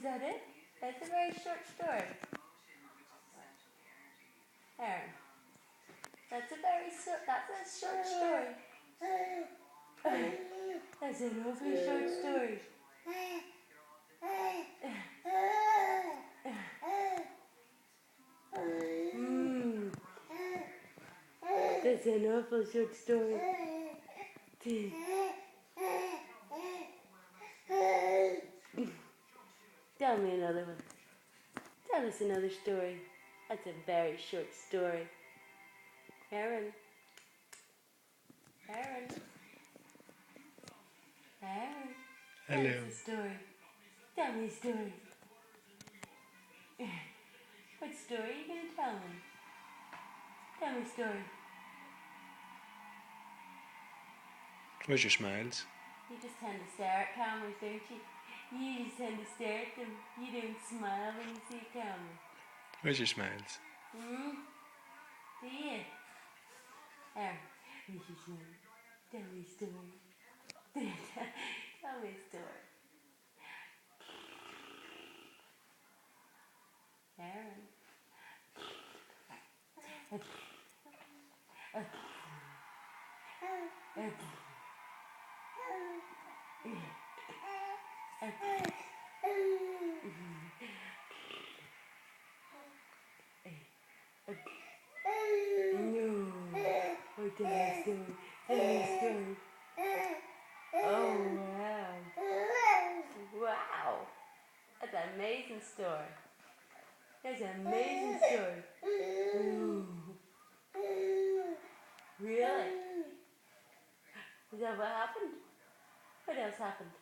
that it? That's a very short story. Aaron, that's a short story. That's an awfully short story. That's an awful short story. Tell me another one. Tell us another story. That's a very short story. Aaron. Aaron. Tell Hello. us a story. Tell me a story. What story are you going to tell me? Tell me a story. Where's your smiles? You just tend to stare at cameras, don't you? You just tend to stare at them. You don't smile when you see a camera. Where's your smiles? Do you? Aaron, where's your story? Tell me a story. Tell me a story. Aaron. No. Oh, tell me a story. Tell me a story. Oh, wow. Wow. That's an amazing story. That's an amazing story. Really? Is that what happened? What else happened?